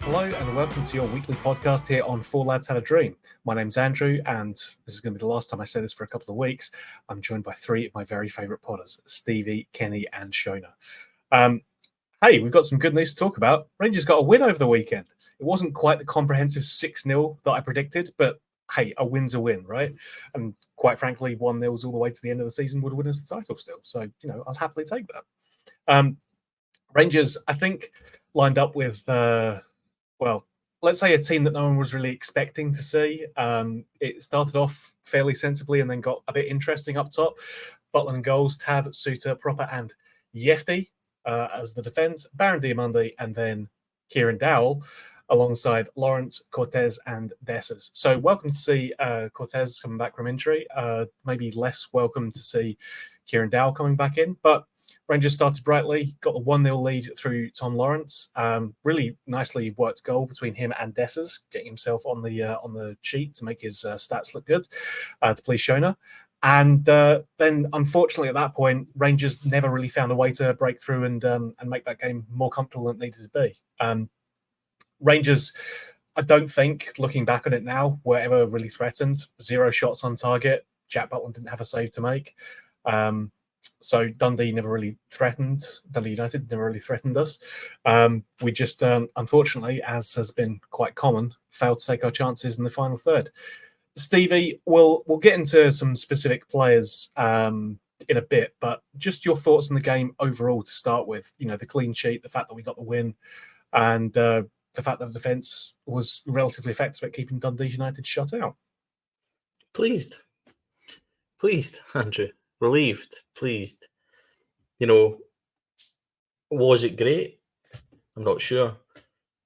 Hello and welcome to your weekly podcast here on Four Lads Had a Dream. My name's Andrew, and this is going to be the last time I say this for a couple of weeks. I'm joined by three of my very favourite podders, Stevie, Kenny and Shona. Hey, we've got some good news to talk about. Rangers got a win over the weekend. It wasn't quite the comprehensive 6-0 that I predicted, but hey, a win's a win, right? And quite frankly, 1-0's all the way to the end of the season would win us the title still. So, I'll happily take that. Rangers, I think, lined up with... let's say a team that no one was really expecting to see. It started off fairly sensibly and then got a bit interesting up top. Butland goals, Tav, Suter, Proper and Yefty as the defence, Baron Diamandi and then Kieran Dowell alongside Lawrence, Cortez and Dessers. So welcome to see Cortez coming back from injury. Maybe less welcome to see Kieran Dowell coming back in, but Rangers started brightly, got the 1-0 lead through Tom Lawrence. Really nicely worked goal between him and Dessers, getting himself on the sheet to make his stats look good to please Shona. And then, unfortunately, at that point, Rangers never really found a way to break through and make that game more comfortable than it needed to be. Rangers, I don't think, looking back on it now, were ever really threatened. 0 shots on target. Jack Butland didn't have a save to make. So Dundee never really threatened. Dundee United never really threatened us. We just, unfortunately, as has been quite common, failed to take our chances in the final third. Stevie, we'll get into some specific players in a bit, but just your thoughts on the game overall to start with. The clean sheet, the fact that we got the win, and the fact that the defence was relatively effective at keeping Dundee United shut out. Pleased, Andrew. Relieved, pleased. Was it great? I'm not sure.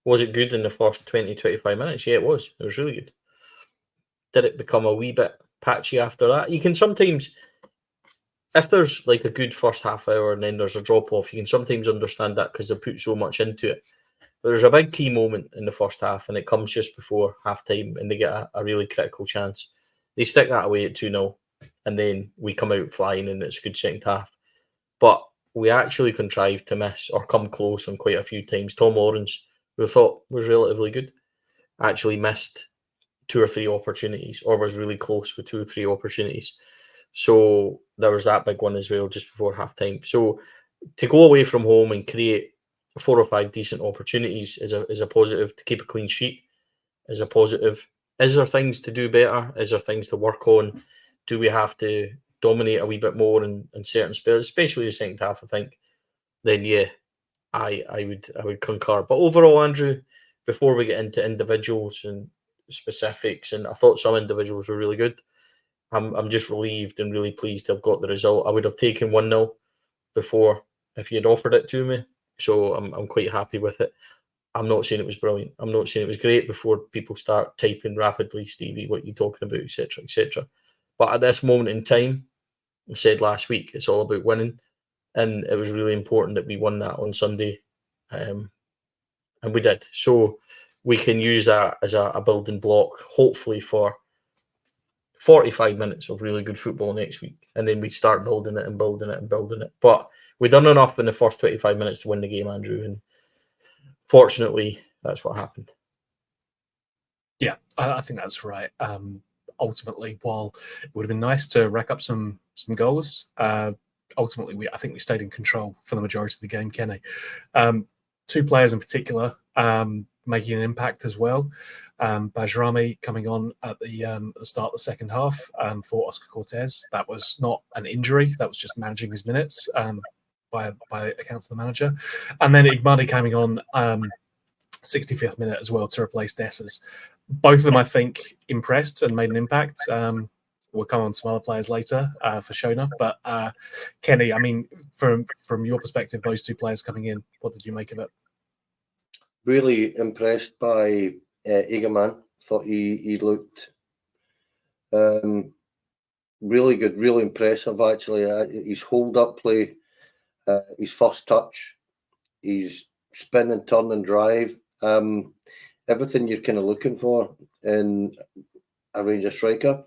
Was it good in the first 20-25 minutes? Yeah, it was. It was really good. Did it become a wee bit patchy after that? You can sometimes, if there's like a good first half hour and then there's a drop-off, you can sometimes understand that because they put so much into it. But there's a big key moment in the first half and it comes just before half-time and they get a really critical chance. They stick that away at 2-0. And then we come out flying and it's a good second half. But we actually contrived to miss or come close on quite a few times. Tom Lawrence, who I thought was relatively good, actually missed 2 or 3 opportunities or was really close with 2 or 3 opportunities. So there was that big one as well just before half-time. So to go away from home and create 4 or 5 decent opportunities is a positive. To keep a clean sheet is a positive. Is there things to do better? Is there things to work on? Do we have to dominate a wee bit more in certain spells, especially the second half, I think? Then yeah, I would concur. But overall, Andrew, before we get into individuals and specifics, and I thought some individuals were really good. I'm just relieved and really pleased to have got the result. I would have taken 1-0 before if you had offered it to me. So I'm quite happy with it. I'm not saying it was brilliant. I'm not saying it was great before people start typing rapidly, Stevie, what you're talking about, etc., etc. But at this moment in time, I said last week, it's all about winning. And it was really important that we won that on Sunday. And we did. So we can use that as a building block, hopefully for 45 minutes of really good football next week. And then we start building it and building it and building it. But we done enough in the first 25 minutes to win the game, Andrew. And fortunately, that's what happened. Yeah, I think that's right. Ultimately, while it would have been nice to rack up some goals, ultimately I think we stayed in control for the majority of the game. Kenny, 2 players in particular making an impact as well. Bajrami coming on at the start of the second half for Oscar Cortez. That was not an injury; that was just managing his minutes by accounts of the manager. And then Igmani coming on 65th minute as well to replace Dessers. Both of them, I think, impressed and made an impact. We'll come on to some other players later for Shona. But Kenny, I mean, from your perspective, those 2 players coming in, what did you make of it? Really impressed by Egerman. Thought he looked really good, really impressive, actually. His hold-up play, his first touch, his spin and turn and drive, everything you're kind of looking for in a Rangers striker.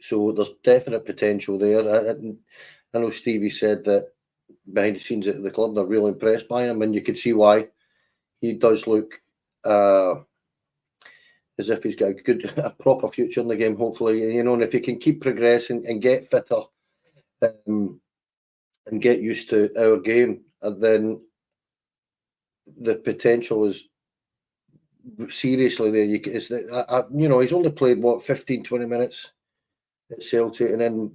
So there's definite potential there. I know Stevie said that behind the scenes at the club, they're really impressed by him, and you can see why. He does look as if he's got a proper future in the game, hopefully, and if he can keep progressing and get fitter and get used to our game, then the potential is seriously there. He's only played 15, 20 minutes at Celtic, and then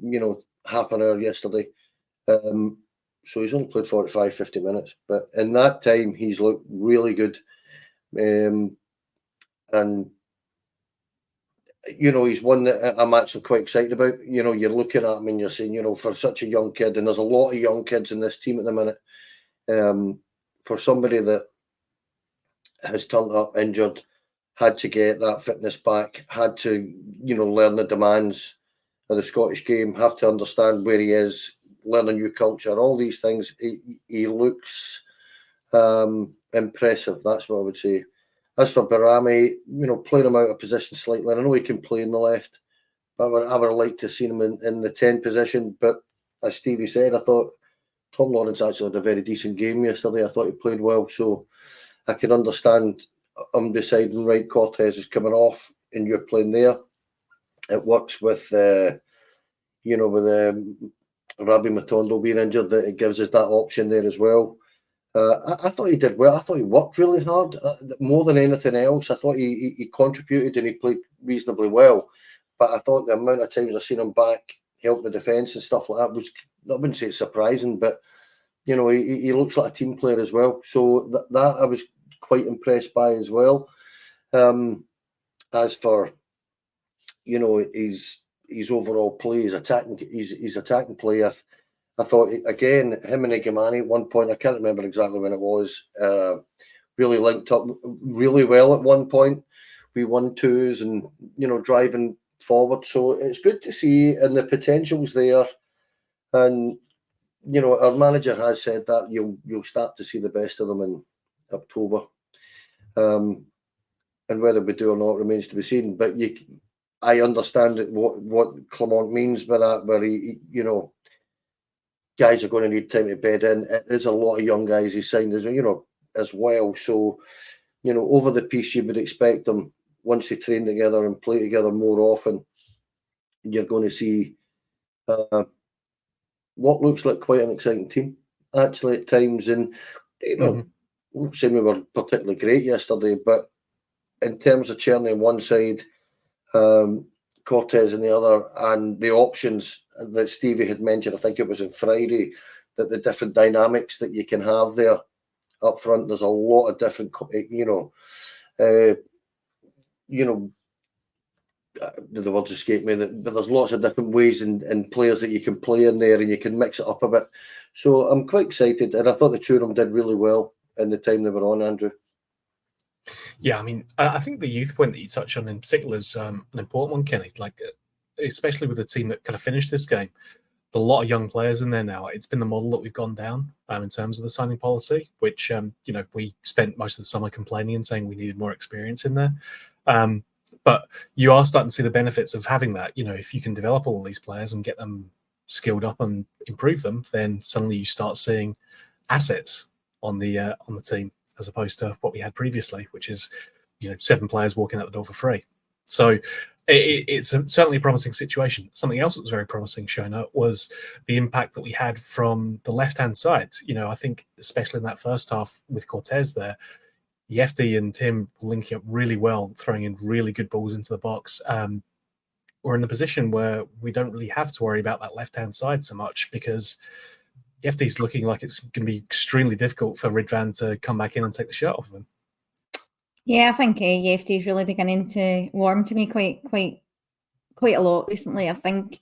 half an hour yesterday. So he's only played 45, 50 minutes, but in that time he's looked really good, and he's one that I'm actually quite excited about. You're looking at him and you're saying, for such a young kid, and there's a lot of young kids in this team at the minute, for somebody that has turned up injured, had to get that fitness back, had to, learn the demands of the Scottish game, have to understand where he is, learn a new culture, all these things. He looks impressive. That's what I would say. As for Barami, playing him out of position slightly, I know he can play in the left, but I would like to see him in the 10 position. But as Stevie said, I thought Tom Lawrence actually had a very decent game yesterday. I thought he played well, so I can understand him deciding, right, Cortez is coming off and you're playing there. It works with, with Rabbi Matondo being injured, that it gives us that option there as well. I thought he did well. I thought he worked really hard, more than anything else. I thought he contributed and he played reasonably well. But I thought the amount of times I've seen him back helping the defence and stuff like that was, I wouldn't say it's surprising, but he looks like a team player as well. So that I was quite impressed by as well. As for his overall play, his attacking play, I thought, again, him and Igamani at one point, I can't remember exactly when it was, really linked up really well at one point. We 1-2s and, driving forward. So it's good to see, and the potential's there. And, our manager has said that you'll start to see the best of them in October. And whether we do or not remains to be seen. But I understand what Clement means by that, where he guys are going to need time to bed in. There's a lot of young guys he signed as well. So, over the piece, you would expect them, once they train together and play together more often, you're going to see what looks like quite an exciting team, actually, at times. And, I'm not saying we were particularly great yesterday, but in terms of Cherny on one side, Cortez on the other, and the options that Stevie had mentioned, I think it was on Friday, that the different dynamics that you can have there up front, there's a lot of different, the words escape me, but there's lots of different ways and players that you can play in there, and you can mix it up a bit. So I'm quite excited, and I thought the two of them did really well in the time they were on, Andrew. Yeah, I mean, I think the youth point that you touch on in particular is an important one, Kenny. Like, especially with the team that kind of finished this game, a lot of young players in there now. It's been the model that we've gone down in terms of the signing policy, which we spent most of the summer complaining and saying we needed more experience in there. But you are starting to see the benefits of having that. If you can develop all these players and get them skilled up and improve them, then suddenly you start seeing assets on the team, as opposed to what we had previously, which is 7 players walking out the door for free. So it's certainly a promising situation. Something else that was very promising, Shona, was the impact that we had from the left-hand side. I think especially in that first half with Cortez there, Yefty and Tim linking up really well, throwing in really good balls into the box. We're in a position where we don't really have to worry about that left-hand side so much, because Yefty's looking like it's going to be extremely difficult for Ridvan to come back in and take the shirt off of him. Yeah, I think Yefty's really beginning to warm to me quite a lot recently. I think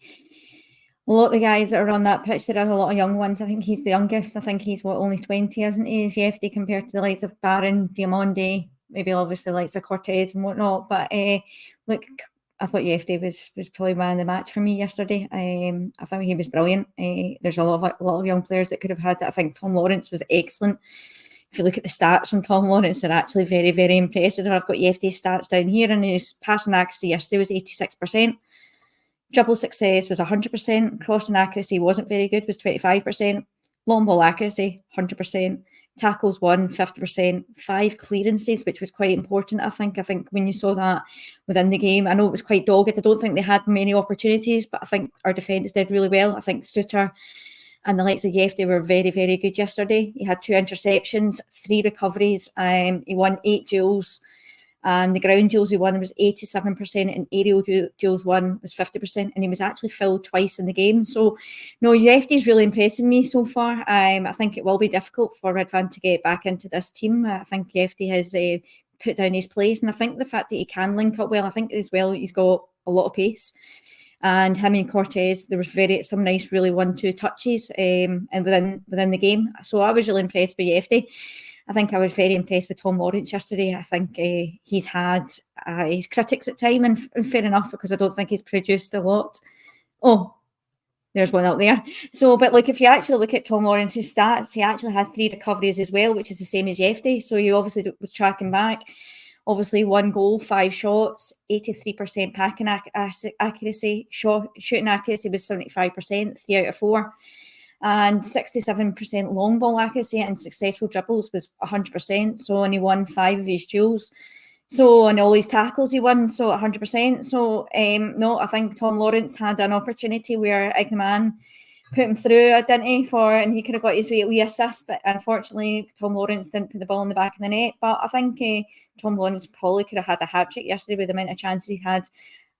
a lot of the guys that are on that pitch, there are a lot of young ones. I think he's the youngest. I think he's only 20, isn't he? Is Yefty, compared to the likes of Barron, Diamondi, maybe obviously the likes of Cortez and whatnot. But look, I thought Yefty was probably man of the match for me yesterday. I thought he was brilliant. There's a lot of young players that could have had that. I think Tom Lawrence was excellent. If you look at the stats from Tom Lawrence, they're actually very, very impressive. I've got Yefty's stats down here, and his passing accuracy yesterday was 86%. Dribble success was 100%. Crossing accuracy wasn't very good, was 25%. Long ball accuracy, 100%. tackles won 50%, 5 clearances, which was quite important. I think when you saw that within the game, I know it was quite dogged. I don't think they had many opportunities, but I think our defenders did really well. I think Suter and the likes of Yefty were very, very good yesterday. He had 2 interceptions, 3 recoveries. He won 8 duels. And the ground duels he won was 87%, and aerial duels won was 50%, and he was actually filled twice in the game. So, no, UFD's really impressing me so far. I think it will be difficult for Redvan to get back into this team. I think UFD has put down his place, and I think the fact that he can link up well, I think as well he's got a lot of pace. And him and Cortez, there was some nice, really 1-2 touches and within the game. So I was really impressed by UFD. I think I was very impressed with Tom Lawrence yesterday. I think he's had his critics at time, and fair enough, because I don't think he's produced a lot. Oh, there's one out there. So, but if you actually look at Tom Lawrence's stats, he actually had 3 recoveries as well, which is the same as Yefty. So you obviously was tracking back. Obviously, 1 goal, 5 shots, 83% packing accuracy. Shooting accuracy was 75%, 3 out of 4. And 67% long ball accuracy, and successful dribbles was 100%. So, and he won 5 of his duels. So, and all his tackles he won, so 100%. So, no, I think Tom Lawrence had an opportunity where Ignaman put him through, didn't he, and he could have got his wee assist, but unfortunately Tom Lawrence didn't put the ball in the back of the net. But I think Tom Lawrence probably could have had a hat-trick yesterday with the amount of chances he had.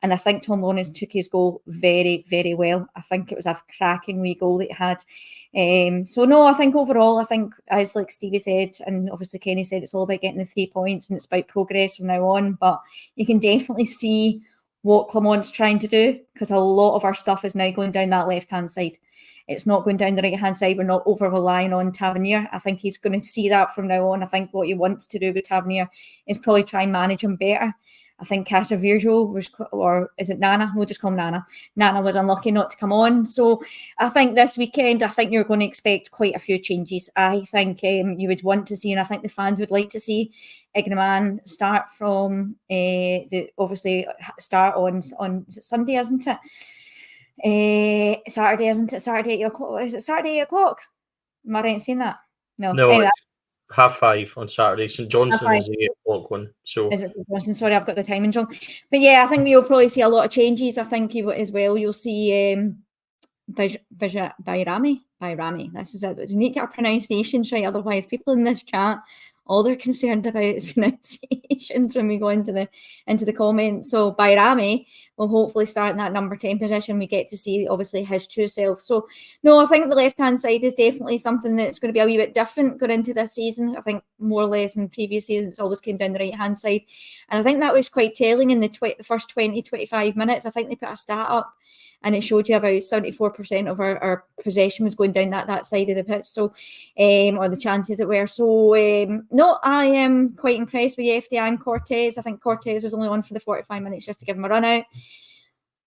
And I think Tom Lawrence took his goal very, very well. I think it was a cracking wee goal that he had. So, no, I think overall, as like Stevie said, and obviously Kenny said, it's all about getting the 3 points and it's about progress from now on. But you can definitely see what Clement's trying to do, because a lot of our stuff is now going down that left-hand side. It's not going down the right-hand side. We're not over-relying on Tavernier. I think he's going to see that from now on. I think what he wants to do with Tavernier is probably try and manage him better. I think Casavirgio was, or is it Nana? We'll just call him Nana. Nana was unlucky not to come on. So I think this weekend, I think you're going to expect quite a few changes. I think you would want to see, and I think the fans would like to see Ignaman start from obviously start on is it Sunday, isn't it? Saturday, isn't it? Saturday 8 o'clock. Is it Saturday 8 o'clock? Am I right in saying that? No. Anyway, it's 5:30 on Saturday. St Johnson is the 8 o'clock one. So is it St Johnson? Sorry, I've got the timings wrong. But yeah, I think you'll probably see a lot of changes. I think as well you'll see Bayrami. This is it. We need to get our pronunciations right, otherwise people in this chat, all they're concerned about is pronunciations when we go into the comments. So Bayrami will hopefully start in that number 10 position. We get to see obviously his true self. So no, I think the left-hand side is definitely something that's going to be a wee bit different going into this season. I think more or less in previous seasons it's always came down the right-hand side. And I think that was quite telling in the first 20-25 minutes. I think they put a stat up and it showed you about 74% of our possession was going down that side of the pitch. So, or the chances it were. So, no, I am quite impressed with FD and Cortez. I think Cortez was only on for the 45 minutes just to give him a run out.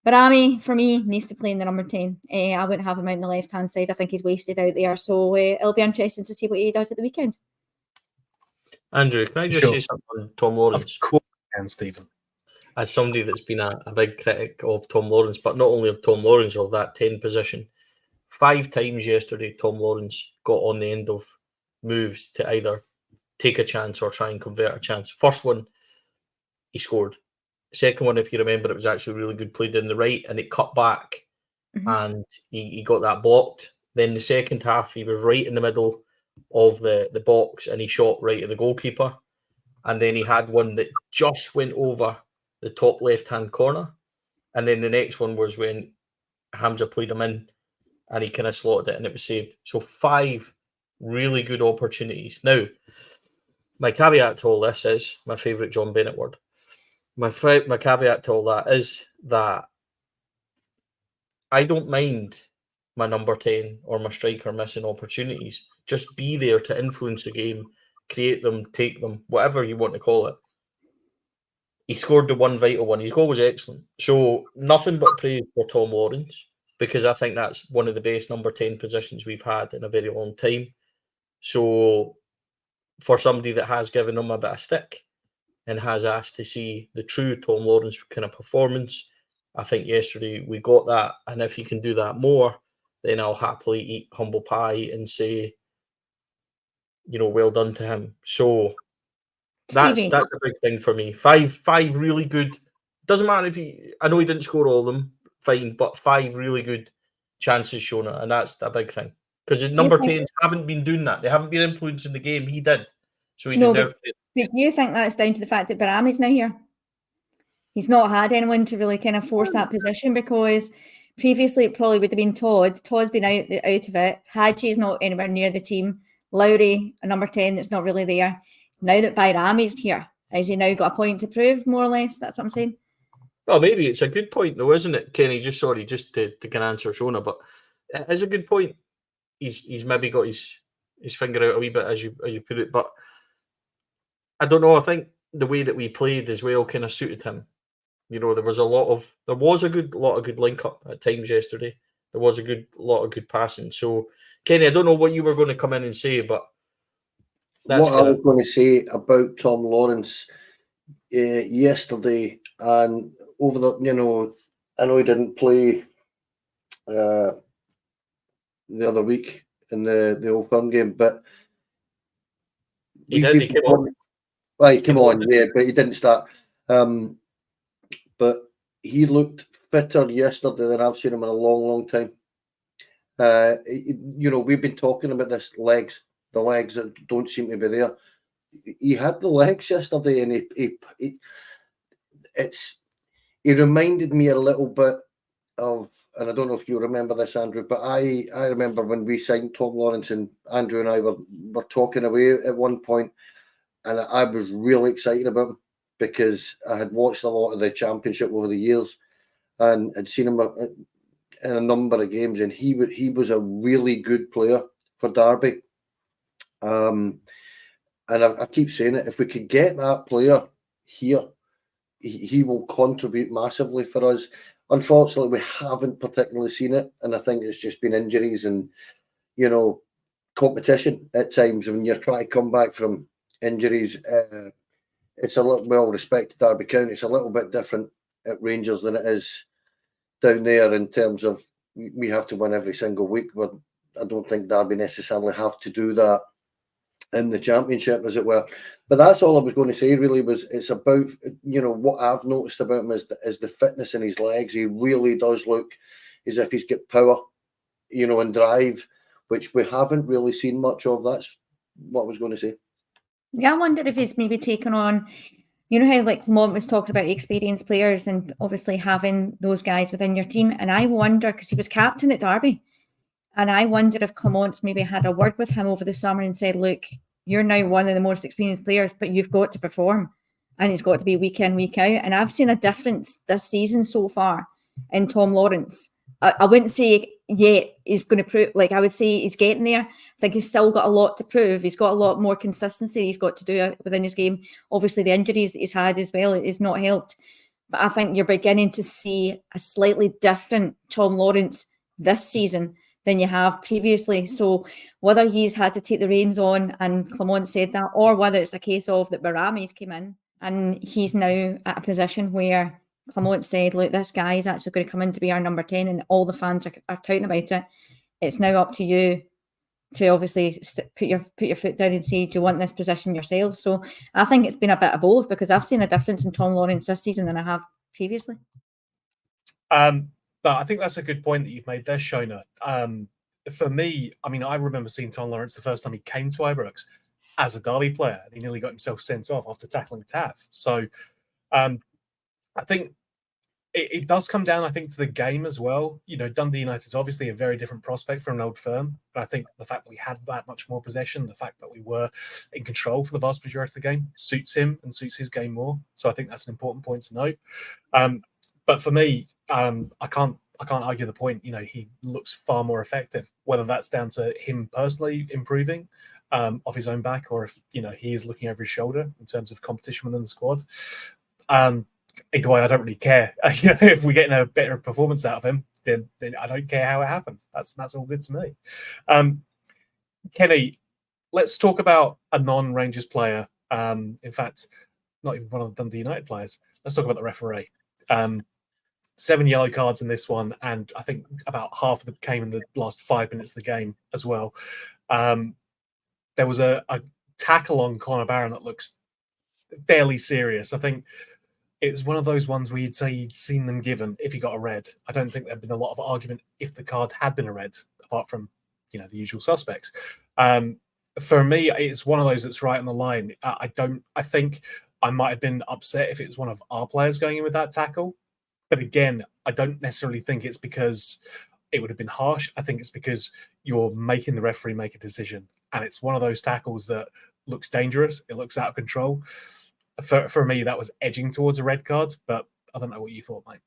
But Ami, for me, needs to play in the number 10. I wouldn't have him out on the left-hand side. I think he's wasted out there. So, it'll be interesting to see what he does at the weekend. Andrew, can I just say something on Tom Lawrence? Of course, and Stephen. As somebody that's been a big critic of Tom Lawrence, but not only of Tom Lawrence, of that 10 position, 5 times yesterday Tom Lawrence got on the end of moves to either take a chance or try and convert a chance. First one, he scored. Second one, if you remember, it was actually really good play down the right and it cut back and he got that blocked. Then the second half, he was right in the middle of the box and he shot right at the goalkeeper. And then he had one that just went over the top left-hand corner. And then the next one was when Hamza played him in and he kind of slotted it and it was saved. So 5 really good opportunities. Now, my caveat to all this is my favourite John Bennett word. My caveat to all that is that I don't mind my number 10 or my striker missing opportunities. Just be there to influence the game, create them, take them, whatever you want to call it. He scored the one vital one. His goal was excellent. So nothing but praise for Tom Lawrence, because I think that's one of the best number 10 positions we've had in a very long time. So for somebody that has given him a bit of stick and has asked to see the true Tom Lawrence kind of performance, I think yesterday we got that. And if he can do that more, then I'll happily eat humble pie and say well done to him. So that's Stevie, a big thing for me. Five really good. Doesn't matter if I know he didn't score all of them, fine, but 5 really good chances, Shona, and that's a big thing. Because the do you number think, 10s haven't been doing that. They haven't been influencing the game. He did. So he no, but deserved it. do you think that's down to the fact that Barami's now here? He's not had anyone to really kind of force that position, because previously it probably would have been Todd. Todd's been out of it. Hadji's not anywhere near the team. Lowry, a number 10 that's not really there. Now that Bayrami's here, has he now got a point to prove, more or less? That's what I'm saying. Well, maybe it's a good point, though, isn't it, Kenny? Just to can answer Shona, but it's a good point. He's maybe got his finger out a wee bit, as you put it, but I don't know. I think the way that we played as well kind of suited him. There was a lot of good link up at times yesterday. There was a lot of good passing. So, Kenny, I don't know what you were going to come in and say, but what I was going to say about Tom Lawrence yesterday, and over the, I know he didn't play the other week in the Old Firm game, but he came on. Right, come on, yeah, but he didn't start. But he looked fitter yesterday than I've seen him in a long, long time. We've been talking about the legs that don't seem to be there. He had the legs yesterday, and he reminded me a little bit of, and I don't know if you remember this, Andrew, but I remember when we signed Tom Lawrence, and Andrew and I were talking away at one point, and I was really excited about him because I had watched a lot of the Championship over the years and had seen him in a number of games, and he was a really good player for Derby. And I keep saying it, if we could get that player here, he will contribute massively for us. Unfortunately, we haven't particularly seen it, and I think it's just been injuries and, competition at times. When you're trying to come back from injuries, it's a little, well, respected Derby County, it's a little bit different at Rangers than it is down there in terms of we have to win every single week. But I don't think Derby necessarily have to do that in the Championship, as it were. But that's all I was going to say, really, was it's about, what I've noticed about him is the fitness in his legs. He really does look as if he's got power, and drive, which we haven't really seen much of. That's what I was going to say. Yeah, I wonder if he's maybe taken on, how like Clement was talking about experienced players and obviously having those guys within your team. And I wonder, because he was captain at Derby, and I wonder if Clement's maybe had a word with him over the summer and said, look, you're now one of the most experienced players, but you've got to perform. And it's got to be week in, week out. And I've seen a difference this season so far in Tom Lawrence. I wouldn't say yet he's going to prove, I would say he's getting there. I think he's still got a lot to prove. He's got a lot more consistency he's got to do within his game. Obviously, the injuries that he's had as well is not helped. But I think you're beginning to see a slightly different Tom Lawrence this season than you have previously. So whether he's had to take the reins on, and Clement said that, or whether it's a case of that Barami's came in and he's now at a position where Clement said, look, this guy is actually going to come in to be our number 10 and all the fans are touting about it. It's now up to you to obviously put your foot down and say, do you want this position yourself? So I think it's been a bit of both, because I've seen a difference in Tom Lawrence this season than I have previously. But I think that's a good point that you've made there, Shona. For me, I remember seeing Tom Lawrence the first time he came to Ibrox as a Derby player, and he nearly got himself sent off after tackling Tav. So I think it does come down, I think, to the game as well. Dundee United is obviously a very different prospect from an Old Firm. But I think the fact that we had that much more possession, the fact that we were in control for the vast majority of the game, suits him and suits his game more. So I think that's an important point to note. But for me, I can't argue the point. He looks far more effective. Whether that's down to him personally improving off his own back, or if he is looking over his shoulder in terms of competition within the squad. Either way, I don't really care. If we're getting a better performance out of him, then I don't care how it happens. That's all good to me. Kenny, let's talk about a non-Rangers player. In fact, not even one of the Dundee United players. Let's talk about the referee. 7 yellow cards in this one, and I think about half of them came in the last 5 minutes of the game as well. there was a tackle on Conor Barron that looks fairly serious. I think it's one of those ones where you'd say you'd seen them given if he got a red. I don't think there'd been a lot of argument if the card had been a red, apart from, the usual suspects. For me, it's one of those that's right on the line. I think I might have been upset if it was one of our players going in with that tackle. But again, I don't necessarily think it's because it would have been harsh. I think it's because you're making the referee make a decision. And it's one of those tackles that looks dangerous. It looks out of control. For me, that was edging towards a red card, but I don't know what you thought, mate.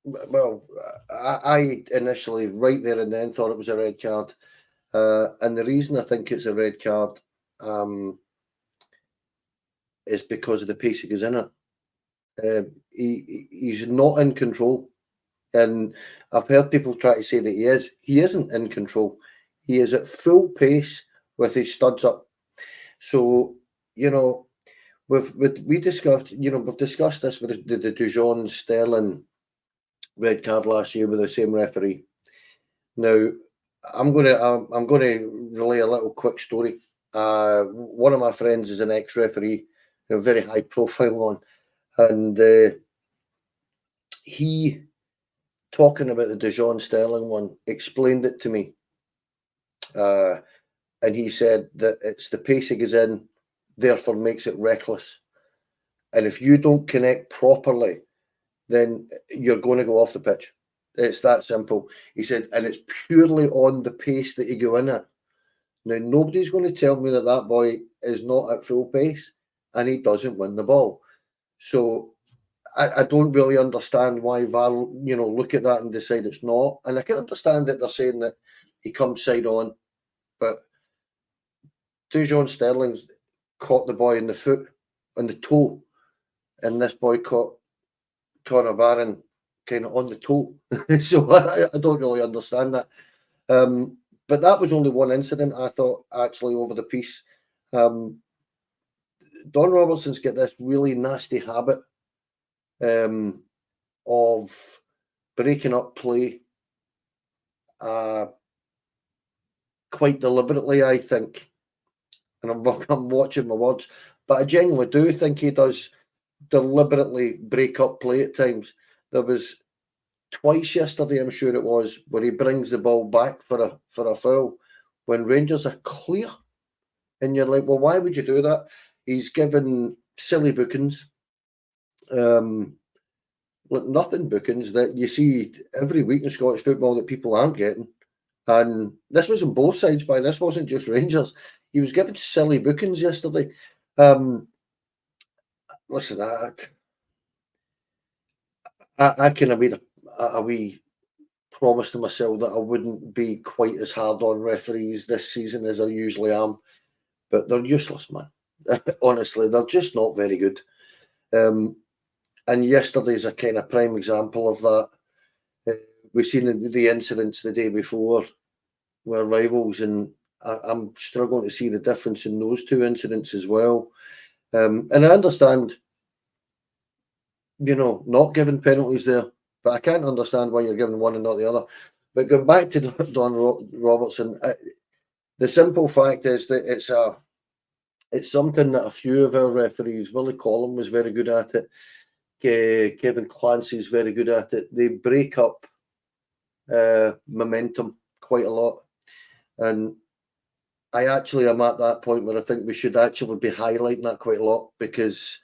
Well, I initially, right there and then, thought it was a red card. And the reason I think it's a red card is because of the pace he goes in it. He's not in control. And I've heard people try to say that he is. He isn't in control. He is at full pace with his studs up. So, we've discussed this with the Dijon Sterling red card last year with the same referee. Now, I'm going to relay a little quick story. One of my friends is an ex-referee, a very high profile one, and he, talking about the Dijon Sterling one, explained it to me, and he said that it's the pace he goes in, therefore makes it reckless, and if you don't connect properly, then you're going to go off the pitch. It's that simple. He said, and it's purely on the pace that you go in at. Now, nobody's going to tell me that boy is not at full pace and he doesn't win the ball. So I don't really understand why VAR, look at that and decide it's not. And I can understand that they're saying that he comes side on, but Dijon Sterling's caught the boy in the foot, on the toe, and this boy caught Conor Barron kind of on the toe. So I don't really understand that. But that was only one incident, I thought, actually, over the piece. Don Robertson's got this really nasty habit of breaking up play quite deliberately, I think. And I'm watching my words. But I genuinely do think he does deliberately break up play at times. There was twice yesterday, I'm sure it was, where he brings the ball back for a foul when Rangers are clear. And you're like, well, why would you do that? He's given silly bookings. Nothing bookings that you see every week in Scottish football that people aren't getting. And this was on both sides, by this wasn't just Rangers. He was given silly bookings yesterday. Listen, I kind of made a wee promise to myself that I wouldn't be quite as hard on referees this season as I usually am, but they're useless, man. Honestly, they're just not very good. And yesterday's a kind of prime example of that. We've seen the incidents the day before were rivals, and I'm struggling to see the difference in those two incidents as well. And I understand, not giving penalties there, but I can't understand why you're giving one and not the other. But going back to Don Robertson, the simple fact is that it's something that a few of our referees, Willie Collum was very good at it, Kevin Clancy's very good at it. They break up momentum quite a lot. And I actually am at that point where I think we should actually be highlighting that quite a lot, because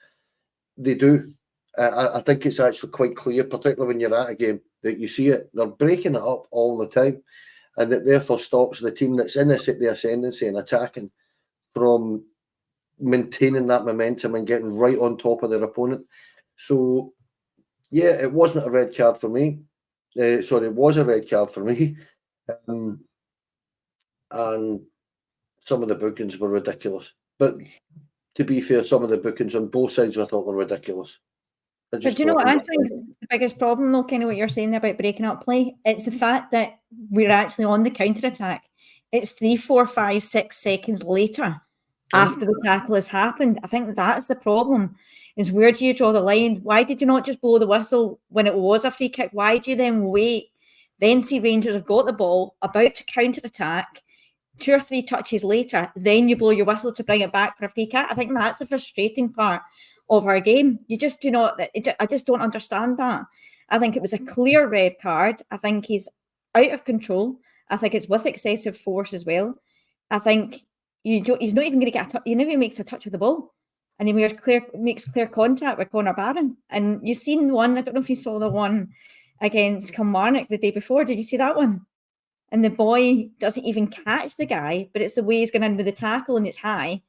they do. I think it's actually quite clear, particularly when you're at a game, that you see it. They're breaking it up all the time, and that therefore stops the team that's in the ascendancy and attacking from maintaining that momentum and getting right on top of their opponent. So, yeah, it wasn't a red card for me. It was a red card for me. And some of the bookings were ridiculous. But to be fair, some of the bookings on both sides I thought were ridiculous. But do you know what I think the biggest problem, though, kind of what you're saying about breaking up play? It's the fact that we're actually on the counter-attack. It's 3, 4, 5, 6 seconds later after the tackle has happened. I think that's the problem, is where do you draw the line? Why did you not just blow the whistle when it was a free kick? Why do you then wait, then see Rangers have got the ball, about to counter-attack, 2 or 3 touches later, then you blow your whistle to bring it back for a free kick. I think that's the frustrating part of our game. You just do not. I just don't understand that. I think it was a clear red card. I think he's out of control. I think it's with excessive force as well. I think he's not even going to get he never makes a touch with the ball. And he makes clear contact with Conor Barron. And you've seen one, I don't know if you saw the one against Kilmarnock the day before. Did you see that one? And the boy doesn't even catch the guy, but it's the way he's going in with the tackle and it's high.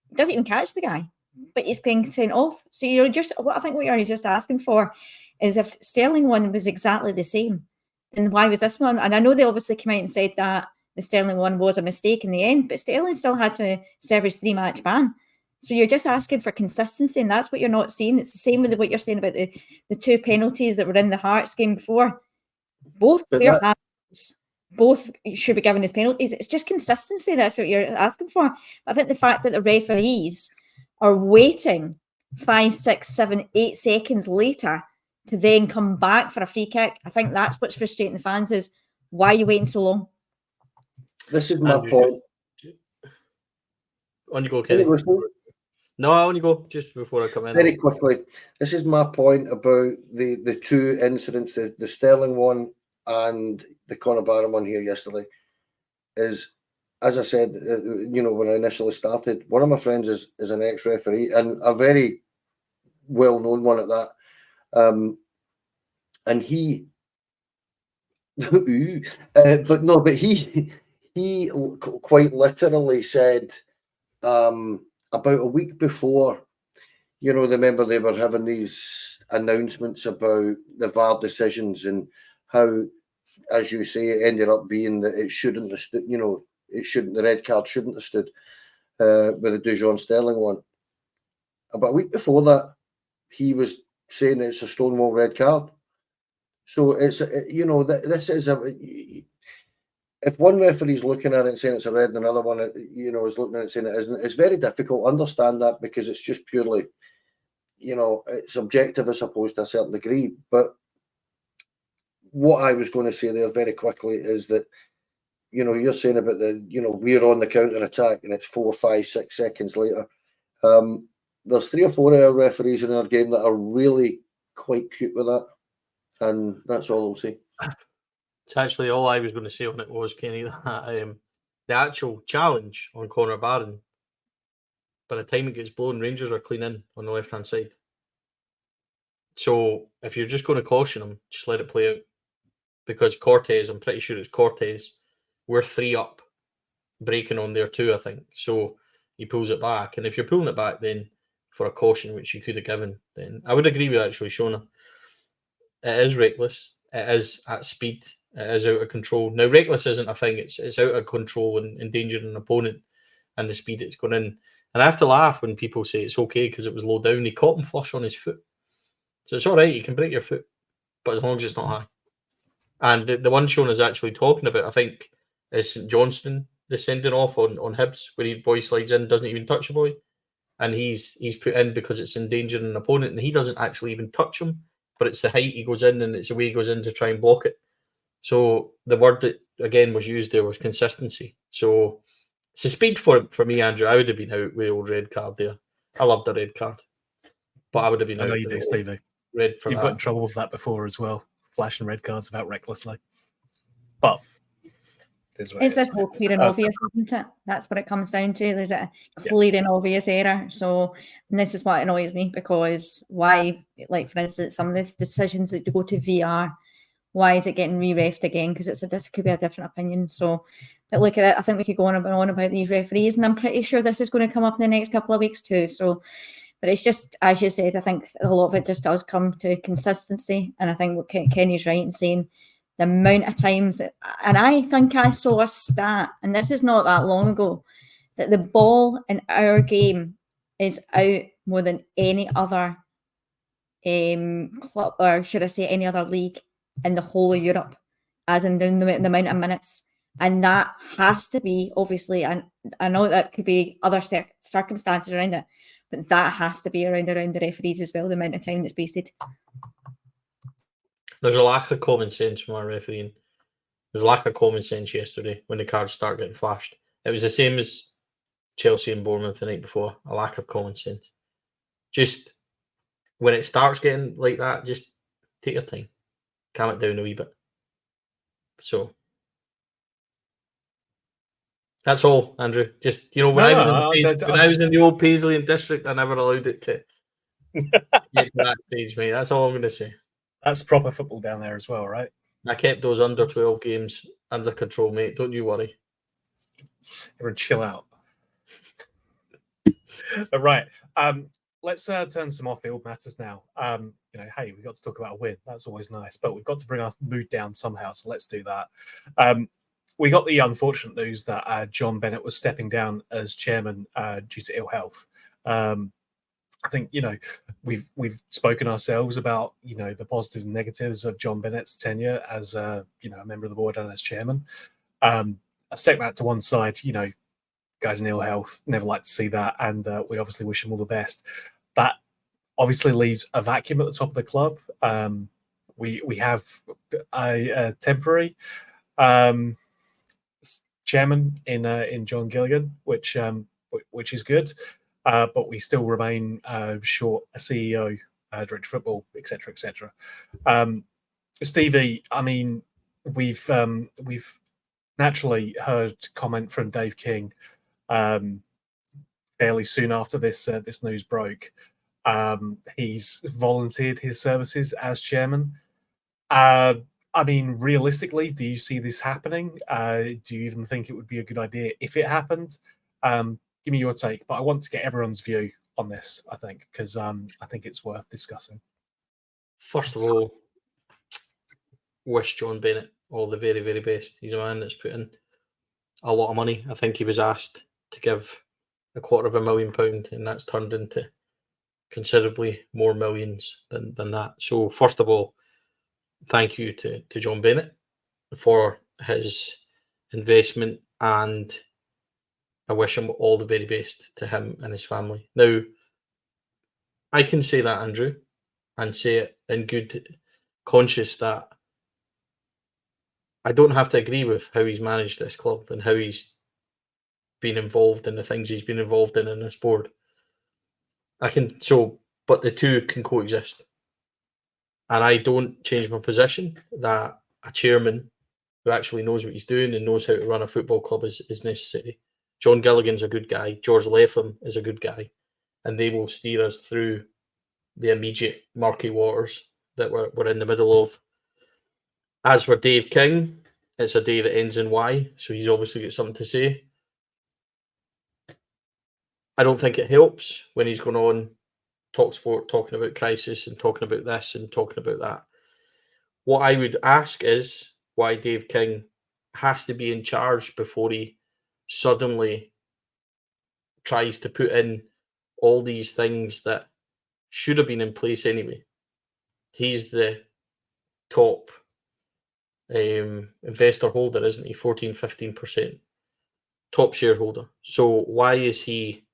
He doesn't even catch the guy, but he's getting sent off. So I think what you're just asking for is if Sterling one was exactly the same, then why was this one? And I know they obviously came out and said that the Sterling one was a mistake in the end, but Sterling still had to serve his 3-match ban. So you're just asking for consistency, and that's what you're not seeing. It's the same with what you're saying about the 2 penalties that were in the Hearts game before. Both clear hands. Both should be given as penalties. It's just consistency. That's what you're asking for. But I think the fact that the referees are waiting 5, 6, 7, 8 seconds later to then come back for a free kick, I think that's what's frustrating the fans is, why are you waiting so long? This is my point. On you go, Kenny. No, I want to go just before I come in. Very quickly. This is my point about the 2 incidents, the Sterling one and the Conor Barron one here yesterday, is, as I said, when I initially started, one of my friends is an ex-referee and a very well-known one at that. And he, but he quite literally said about a week before, remember they were having these announcements about the VAR decisions and how, as you say, it ended up being that it shouldn't have stood, the red card shouldn't have stood with the Dujon Sterling one. About a week before that, he was saying it's a Stonewall red card. So it's, this is if one referee's looking at it and saying it's a red and another one, is looking at it and saying it isn't, it's very difficult to understand that because it's just purely, it's objective, I suppose, to a certain degree. But what I was going to say there very quickly is that, you're saying about we're on the counter attack and it's 4, 5, 6 seconds later. There's 3 or 4 of our referees in our game that are really quite cute with that. And that's all I'll say. It's actually all I was going to say on it was, Kenny, that the actual challenge on Conor Barron, by the time it gets blown, Rangers are clean in on the left-hand side. So if you're just going to caution him, just let it play out. Because Cortez, I'm pretty sure it's Cortez, we're 3 up, breaking on there too, I think. So he pulls it back. And if you're pulling it back then for a caution, which you could have given, then I would agree with actually Shona. It is reckless. It is at speed. It is out of control. Now, reckless isn't a thing. It's out of control and endangering an opponent and the speed it's going in. And I have to laugh when people say it's okay because it was low down. He caught him flush on his foot. So it's all right. You can break your foot, but as long as it's not high. And the one Sean is actually talking about, I think, is St Johnstone, the sending off on Hibs, where the boy slides in, doesn't even touch the boy. And he's put in because it's endangering an opponent, and he doesn't actually even touch him, but it's the height he goes in and it's the way he goes in to try and block it. So the word that, again, was used there was consistency. So it's a speed for me, Andrew. I would have been out with the old red card there. I love the red card. But I would have been out. I know you do, Stevie. Red for You've that. got in trouble with that before as well. Flashing red cards about recklessly. But it's this whole clear and obvious, isn't it? That's what it comes down to. There's a clear and obvious error. So, and this is what annoys me because why, like for instance, some of the decisions that go to VR, why is it getting re-refed again? Because this could be a different opinion. So, but look at it. I think we could go on about these referees, and I'm pretty sure this is going to come up in the next couple of weeks too. So, but it's just, as you said, I think a lot of it just does come to consistency. And I think what Kenny's right in saying the amount of times that, and I think I saw a stat, and this is not that long ago, that the ball in our game is out more than any other club, or should I say any other league in the whole of Europe, as in the amount of minutes. And that has to be, obviously, and I know that could be other circumstances around it, but that has to be around the referees as well, the amount of time that's wasted. There's a lack of common sense from our refereeing. There's a lack of common sense yesterday when the cards start getting flashed. It was the same as Chelsea and Bournemouth the night before, a lack of common sense. Just when it starts getting like that, just take your time. Calm it down a wee bit. So that's all, Andrew. Just, when I was in the old Paisley district, I never allowed it to get to that stage, mate. That's all I'm going to say. That's proper football down there as well, right? I kept those under 12 games under control, mate. Don't you worry. Everyone chill out. Right. Let's turn to some off-field matters now. Hey, we got to talk about a win. That's always nice, but we've got to bring our mood down somehow. So let's do that. We got the unfortunate news that John Bennett was stepping down as chairman due to ill health. I think we've spoken ourselves about the positives and negatives of John Bennett's tenure as a member of the board and as chairman. I set that to one side. Guys in ill health, never like to see that, and we obviously wish him all the best. That obviously leaves a vacuum at the top of the club. We have a temporary chairman in John Gilligan, which is good, but we still remain short a CEO, director of football, etc., etc. Stevie, I mean, we've naturally heard comment from Dave King fairly soon after this news broke. He's volunteered his services as chairman. I mean, realistically, do you see this happening? Do you even think it would be a good idea if it happened? Give me your take, but I want to get everyone's view on this, I think, because I think it's worth discussing. First of all, wish John Bennett all the very, very best. He's a man that's put in a lot of money. I think he was asked to give £250,000, and that's turned into considerably more millions than that. So first of all, thank you to John Bennett for his investment, and I wish him all the very best to him and his family. Now, I can say that, Andrew, and say it in good conscience that I don't have to agree with how he's managed this club and how he's been involved in the things he's been involved in this board. But the two can coexist. And I don't change my position that a chairman who actually knows what he's doing and knows how to run a football club is necessary. John Gilligan's a good guy. George Latham is a good guy. And they will steer us through the immediate murky waters that we're in the middle of. As for Dave King, it's a day that ends in Y, so he's obviously got something to say. I don't think it helps when he's going on TalkSport talking about crisis and talking about this and talking about that. What I would ask is why Dave King has to be in charge before he suddenly tries to put in all these things that should have been in place anyway. He's the top investor holder, isn't he? 14-15% top shareholder. So why is he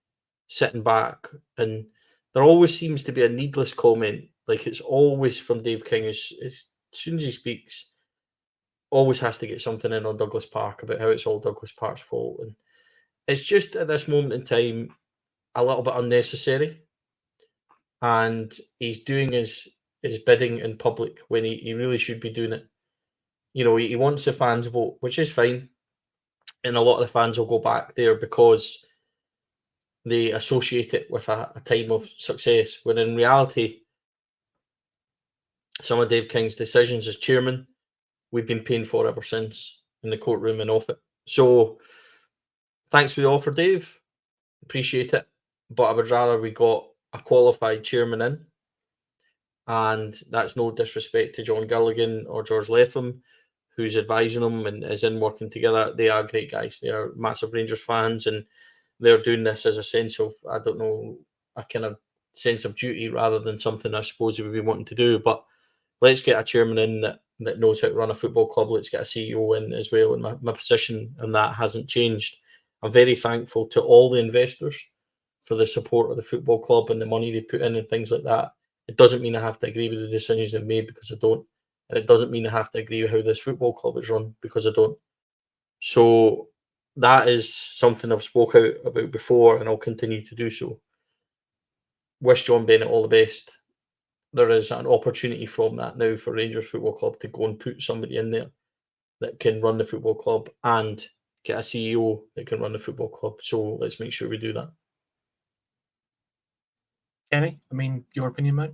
sitting back? And there always seems to be a needless comment, like it's always from Dave King. As soon as he speaks, always has to get something in on Douglas Park about how it's all Douglas Park's fault, and it's just at this moment in time a little bit unnecessary. And he's doing his bidding in public when he really should be doing it. He wants the fans' vote, which is fine. And a lot of the fans will go back there because they associate it with a time of success, when in reality, some of Dave King's decisions as chairman, we've been paying for ever since in the courtroom and off it. So thanks for the offer, Dave. Appreciate it. But I would rather we got a qualified chairman in. And that's no disrespect to John Gilligan or George Latham, who's advising them and is in working together. They are great guys. They are massive Rangers fans, and they're doing this as a sense of, I don't know, a kind of sense of duty rather than something I suppose they would be wanting to do. But let's get a chairman in that knows how to run a football club. Let's get a CEO in as well. And my position on that hasn't changed. I'm very thankful to all the investors for the support of the football club and the money they put in and things like that. It doesn't mean I have to agree with the decisions they've made, because I don't. And it doesn't mean I have to agree with how this football club is run, because I don't. So that is something I've spoke out about before, and I'll continue to do so. Wish John Bennett all the best. There is an opportunity from that now for Rangers Football Club to go and put somebody in there that can run the football club and get a CEO that can run the football club. So let's make sure we do that. Kenny, I mean, your opinion, mate?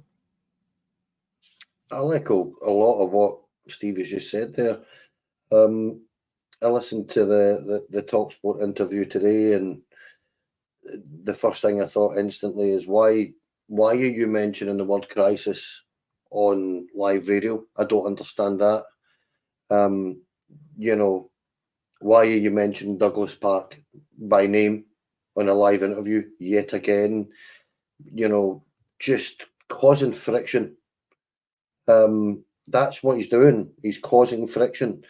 I'll echo a lot of what Steve has just said there. I listened to the TalkSport interview today, and the first thing I thought instantly is why are you mentioning the word crisis on live radio? I don't understand that. You know, why are you mentioning Douglas Park by name on a live interview yet again? You know, just causing friction. That's what he's doing. He's causing friction.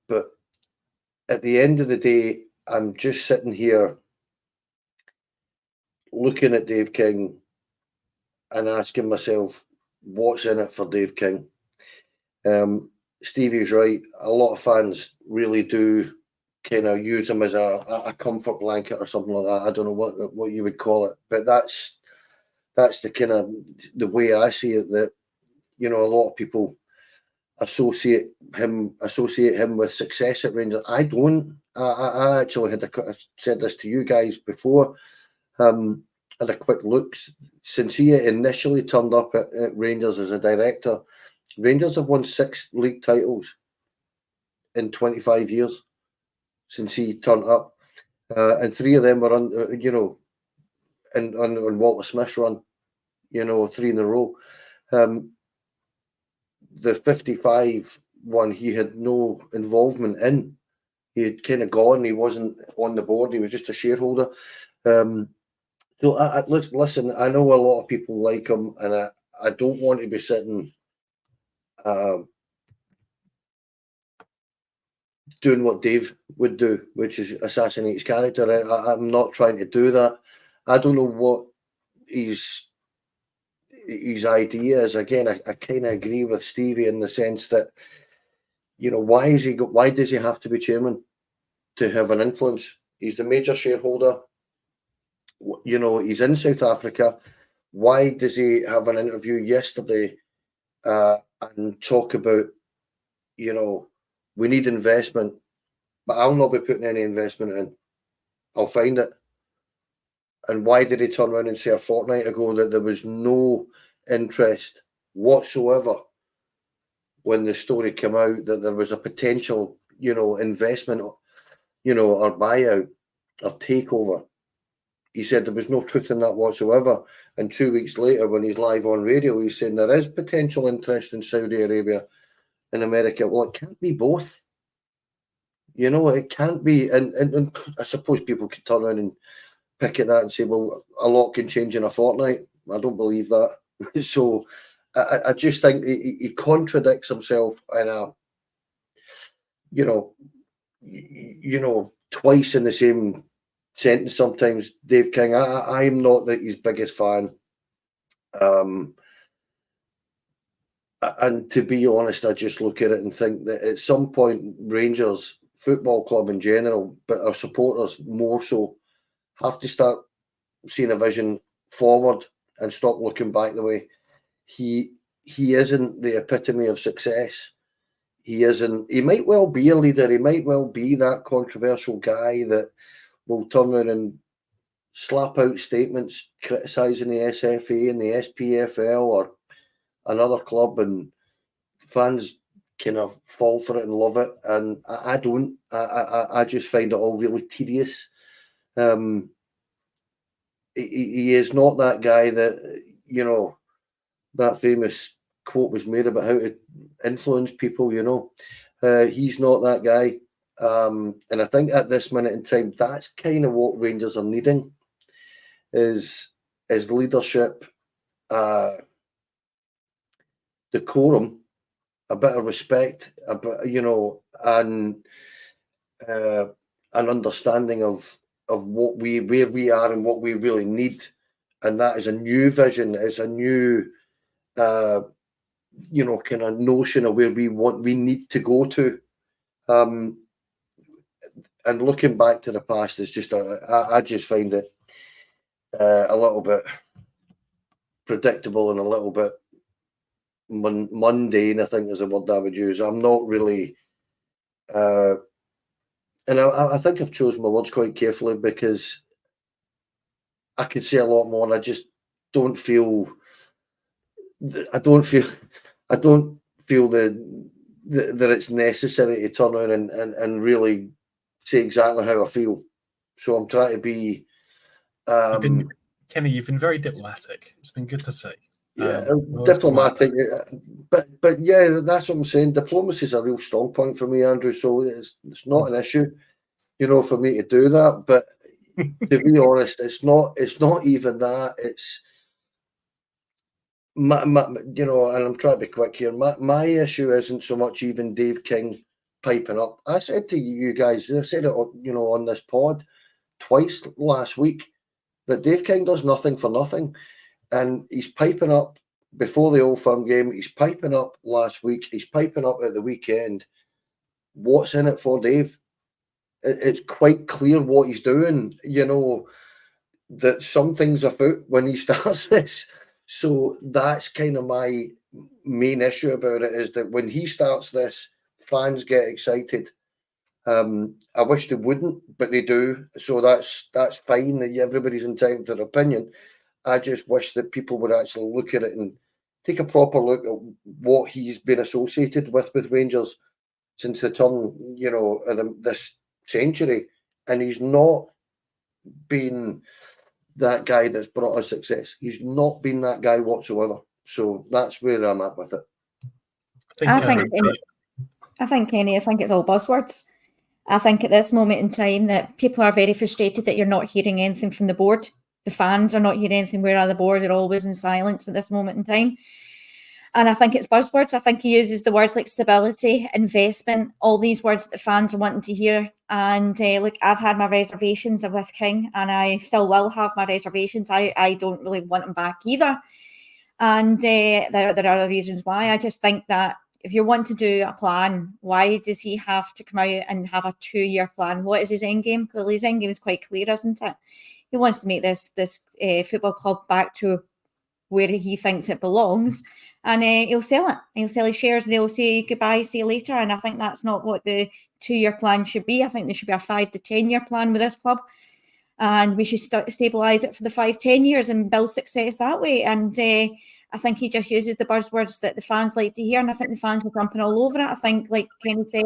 But at the end of the day, I'm just sitting here looking at Dave King and asking myself, what's in it for Dave King? Stevie's right. A lot of fans really do kind of use him as a comfort blanket or something like that. I don't know what you would call it, but that's the kind of the way I see it. That, you know, a lot of people associate him with success at Rangers. I don't. I actually I said this to you guys before. Had a quick look since he initially turned up at Rangers as a director. Rangers have won 6 league titles in 25 years since he turned up, and 3 of them were on, you know, on Walter Smith's run, you know, 3 in a row. The 55 one he had no involvement in. He had kind of gone. He wasn't on the board. He was just a shareholder. So listen, I know a lot of people like him, and I don't want to be sitting doing what Dave would do, which is assassinate his character. I'm not trying to do that. I don't know what his idea is. Again, I kind of agree with Stevie in the sense that, you know, why does he have to be chairman to have an influence? He's the major shareholder. You know, he's in South Africa. Why does he have an interview yesterday and talk about, you know, we need investment, but I'll not be putting any investment in. I'll find it. And why did he turn around and say a fortnight ago that there was no interest whatsoever when the story came out that there was a potential, you know, investment, you know, or buyout or takeover? He said there was no truth in that whatsoever. And 2 weeks later, when he's live on radio, he's saying there is potential interest in Saudi Arabia and America. Well, it can't be both. You know, it can't be. And I suppose people could turn around and pick at that and say, well, a lot can change in a fortnight. I don't believe that. So I just think he contradicts himself in a, you know, twice in the same sentence sometimes. Dave King, I'm not his biggest fan. And to be honest, I just look at it and think that at some point, Rangers Football Club in general, but our supporters more so, have to start seeing a vision forward and stop looking back the way. He isn't the epitome of success. He isn't. He might well be a leader. He might well be that controversial guy that will turn around and slap out statements criticising the SFA and the SPFL or another club, and fans kind of fall for it and love it. And I don't. I just find it all really tedious. He is not that guy that, you know, that famous quote was made about how to influence people, you know. He's not that guy. And I think at this minute in time, that's kind of what Rangers are needing is leadership, decorum, a bit of respect, a bit, you know, and an understanding of what where we are and what we really need. And that is a new vision, is a new you know, kind of notion of where we need to go to. And looking back to the past is just, I just find it a little bit predictable and a little bit mundane, I think is the word I would use. I'm not really, and I think I've chosen my words quite carefully, because I could say a lot more, and I just don't feel, I don't feel that it's necessary to turn around and really say exactly how I feel. So I'm trying to be, Kenny, you've been very diplomatic. It's been good to see. Diplomatic, but yeah, that's what I'm saying. Diplomacy is a real strong point for me, Andrew. So it's not an issue, for me to do that. But to be honest, it's not even that. It's my, and I'm trying to be quick here. My issue isn't so much even Dave King piping up. I said to you guys, I said it, on this pod twice last week, that Dave King does nothing for nothing. And he's piping up before the Old Firm game. He's piping up last week. He's piping up at the weekend. What's in it for Dave? It's quite clear what he's doing, that something's afoot when he starts this. So that's kind of my main issue about it, is that when he starts this, fans get excited. I wish they wouldn't, but they do. So that's fine. Everybody's entitled to their opinion. I just wish that people would actually look at it and take a proper look at what he's been associated with Rangers since the turn, of this century. And he's not been that guy that's brought us success. He's not been that guy whatsoever. So that's where I'm at with it. I think, Kenny, it's all buzzwords. I think at this moment in time that people are very frustrated that you're not hearing anything from the board. The fans are not hearing anything. Where are the board? They're always in silence at this moment in time. And I think it's buzzwords. I think he uses the words like stability, investment, all these words that the fans are wanting to hear. And look, I've had my reservations with King, and I still will have my reservations. I don't really want him back either. And there are other reasons why. I just think that if you want to do a plan, why does he have to come out and have a 2-year plan? What is his end game? Well, his end game is quite clear, isn't it? He wants to make this football club back to where he thinks it belongs, and he'll sell it. He'll sell his shares, and he'll say goodbye, see you later. And I think that's not what the 2-year plan should be. I think there should be a 5 to 10 year plan with this club, and we should stabilise it for the 5-10 years and build success that way. And I think he just uses the buzzwords that the fans like to hear, and I think the fans are jumping all over it. I think, like Kenny said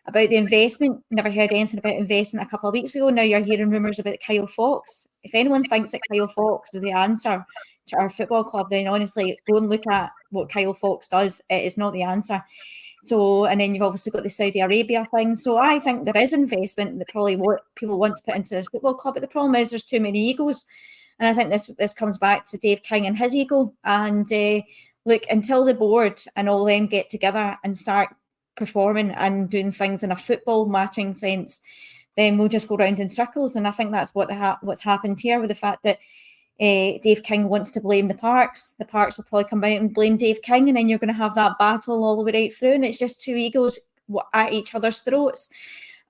about the investment, never heard anything about investment a couple of weeks ago. Now you're hearing rumours about Kyle Fox. If anyone thinks that Kyle Fox is the answer to our football club, then honestly, go and look at what Kyle Fox does. It is not the answer. So, and then you've obviously got the Saudi Arabia thing. So I think there is investment that probably what people want to put into this football club. But the problem is there's too many egos. And I think this comes back to Dave King and his ego. And look, until the board and all them get together and start performing and doing things in a football matching sense, then we'll just go round in circles. And I think that's what's happened here with the fact that Dave King wants to blame the Parks. The Parks will probably come out and blame Dave King, and then you're going to have that battle all the way right through. And it's just two egos at each other's throats.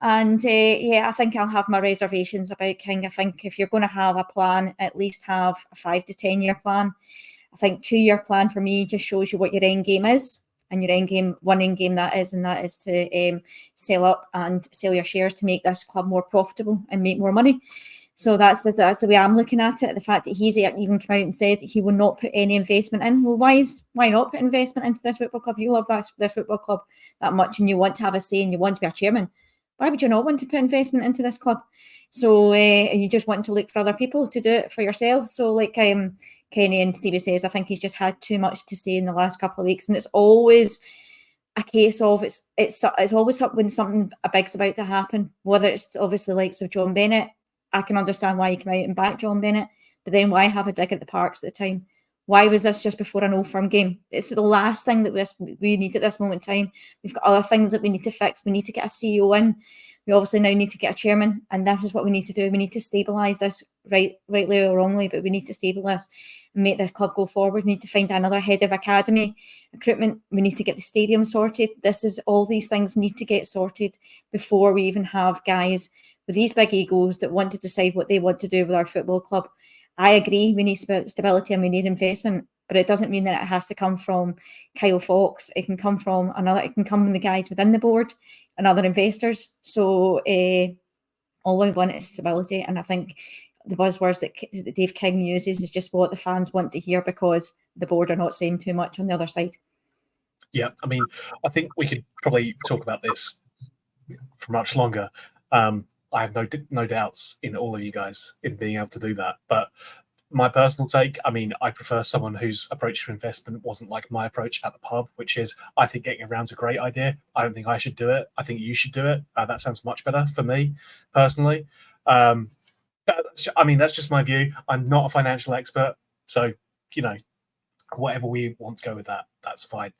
And I think I'll have my reservations about King. I think if you're going to have a plan, at least have a 5 to 10 year plan. I think 2-year plan for me just shows you what your end game is. And your end game, one end game that is to sell up and sell your shares to make this club more profitable and make more money. So that's the way I'm looking at it. The fact that he's even come out and said that he will not put any investment in. Well, why not put investment into this football club? You love this football club that much, and you want to have a say, and you want to be a chairman. Why would you not want to put investment into this club? So you just want to look for other people to do it for yourself. So like Kenny and Stevie says, I think he's just had too much to say in the last couple of weeks, and it's always a case of it's always when something big's about to happen. Whether it's obviously likes of John Bennett, I can understand why he came out and backed John Bennett, but then why have a dig at the Parks at the time? Why was this just before an Old Firm game? It's the last thing that we need at this moment in time. We've got other things that we need to fix. We need to get a CEO in. We obviously now need to get a chairman, and this is what we need to do. We need to stabilise this, rightly or wrongly, but we need to stabilise and make the club go forward. We need to find another head of academy recruitment. We need to get the stadium sorted. All these things need to get sorted before we even have guys with these big egos that want to decide what they want to do with our football club. I agree, we need stability and we need investment, but it doesn't mean that it has to come from Kyle Fox. It can come from it can come from the guys within the board and other investors. So all we want is stability, and I think the buzzwords that Dave King uses is just what the fans want to hear, because the board are not saying too much on the other side. Yeah, I mean, I think we could probably talk about this for much longer. I have no doubts in all of you guys in being able to do that. But my personal take, I mean, I prefer someone whose approach to investment wasn't like my approach at the pub, which is, I think getting around's a great idea. I don't think I should do it. I think you should do it. That sounds much better for me personally. I mean, that's just my view. I'm not a financial expert. So, whatever we want to go with that, that's fine.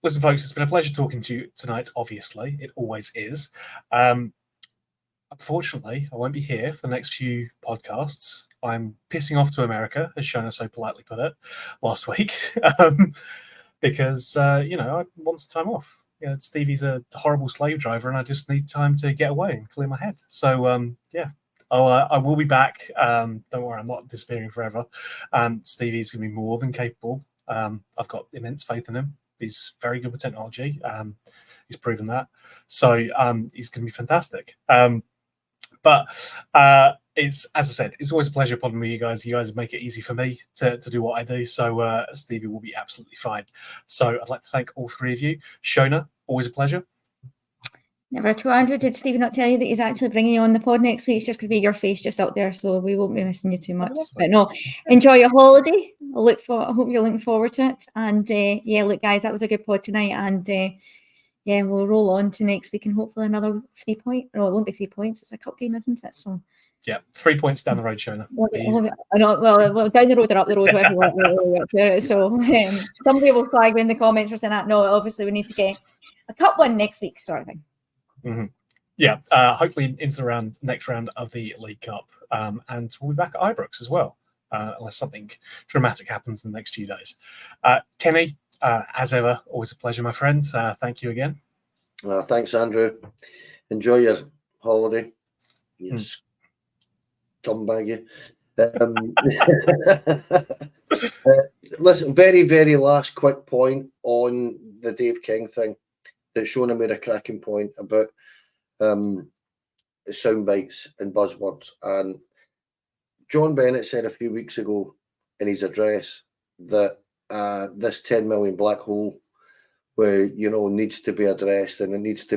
Listen, folks, it's been a pleasure talking to you tonight, obviously. It always is. Unfortunately, I won't be here for the next few podcasts. I'm pissing off to America, as Shona so politely put it last week, because, I want some time off. Stevie's a horrible slave driver, and I just need time to get away and clear my head. So, I will be back. Don't worry, I'm not disappearing forever. Stevie's going to be more than capable. I've got immense faith in him. He's very good with technology. He's proven that. So he's going to be fantastic. But it's, as I said, it's always a pleasure podding with you guys. You guys make it easy for me to do what I do. So Stevie will be absolutely fine. So I'd like to thank all three of you. Shona, always a pleasure. Never true, Andrew. Did Stevie not tell you that he's actually bringing you on the pod next week? It's just going to be your face just out there, so we won't be missing you too much. But no, enjoy your holiday. I hope you're looking forward to it. And look, guys, that was a good pod tonight. And we'll roll on to next week and hopefully another 3 points. No, it won't be 3 points. It's a cup game, isn't it? So 3 points down the road, Shona. I know. Well, down the road or up the road, whatever you want. So somebody will flag me in the comments for saying that. No, obviously we need to get a cup win next week, sort of thing. Mm-hmm. Yeah, hopefully into the next round of the League Cup, and we'll be back at Ibrox as well, unless something dramatic happens in the next few days. Kenny, as ever, always a pleasure, my friend. Thank you again. Thanks, Andrew. Enjoy your holiday. Yes, scumbag you. Listen, very, very last quick point on the Dave King thing. That Shona made a cracking point about sound bites and buzzwords. And John Bennett said a few weeks ago in his address that this 10 million black hole, where needs to be addressed and it needs to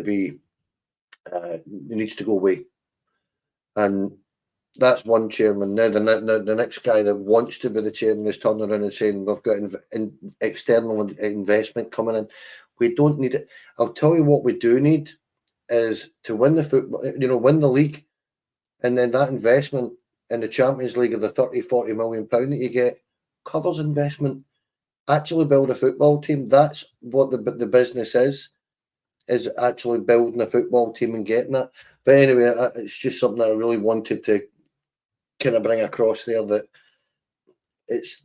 go away. And that's one chairman. Now the next guy that wants to be the chairman is turning around and saying we've got external investment coming in. We don't need it. I'll tell you what we do need is to win the football, win the league, and then that investment in the Champions League of the 30-40 million pound that you get covers investment. Actually build a football team. That's what the business is actually building a football team and getting it. But anyway, it's just something that I really wanted to kind of bring across there, that it's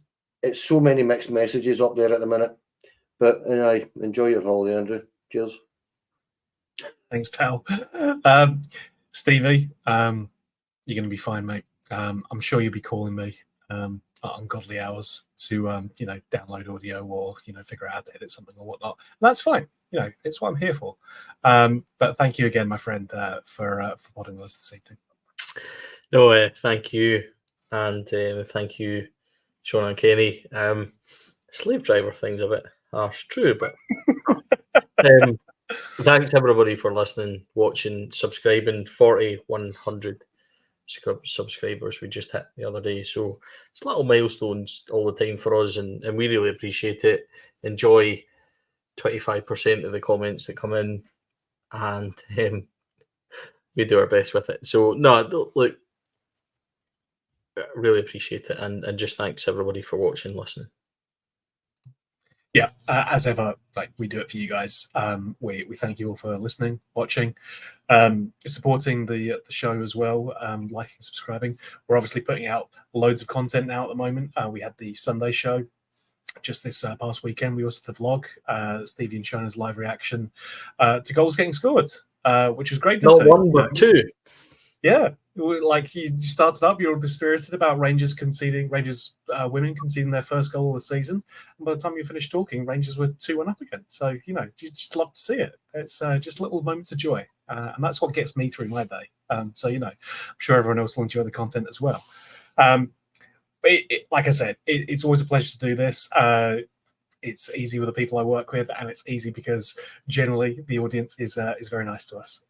so many mixed messages up there at the minute. But enjoy your holiday, Andrew. Cheers. Thanks, pal. Stevie, you're going to be fine, mate. I'm sure you'll be calling me at ungodly hours to, download audio or, figure out how to edit something or whatnot. And that's fine. It's what I'm here for. But thank you again, my friend, for podding with us this evening. No, thank you. And thank you, Shona and Kenny. Slave driver thing's a bit harsh, true, but thanks everybody for listening, watching, subscribing. 4,100 subscribers we just hit the other day, so it's little milestones all the time for us, and we really appreciate it. Enjoy 25% of the comments that come in, and we do our best with it. So no, look, really appreciate it, and just thanks everybody for watching, listening. Yeah, as ever, like we do it for you guys. We thank you all for listening, watching, supporting the show as well, liking, subscribing. We're obviously putting out loads of content now at the moment. We had the Sunday show just this past weekend. We also had the vlog, Stevie and Shona's live reaction to goals getting scored, which was great to Not see. one, but two. Yeah, like you started up, you're all dispirited about Rangers women conceding their first goal of the season. And by the time you finished talking, Rangers were 2-1 up again. So, you just love to see it. It's just little moments of joy. And that's what gets me through my day. So, I'm sure everyone else will enjoy the content as well. Like I said, it's always a pleasure to do this. It's easy with the people I work with, and it's easy because generally the audience is very nice to us.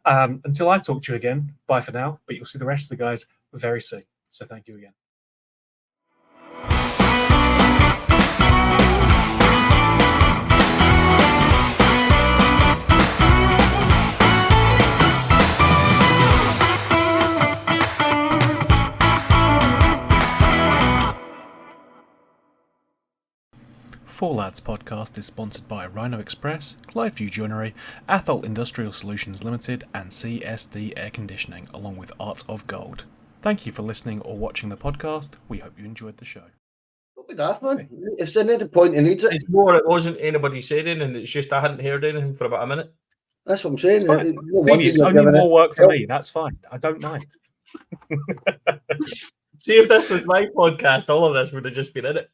Until I talk to you again, bye for now. But you'll see the rest of the guys very soon. So thank you again. Four Lads podcast is sponsored by Rhino Express, Clyde Joinery, Athol Industrial Solutions Limited, and CSD Air Conditioning, along with Art of Gold. Thank you for listening or watching the podcast. We hope you enjoyed the show. Don't be daft, man. If there's any point he needs it. It's more, it wasn't anybody saying anything, it's just I hadn't heard anything for about a minute. That's what I'm saying. It's fine. No Stevie, it's only more work for me. That's fine. I don't mind. See, if this was my podcast, all of this would have just been in it.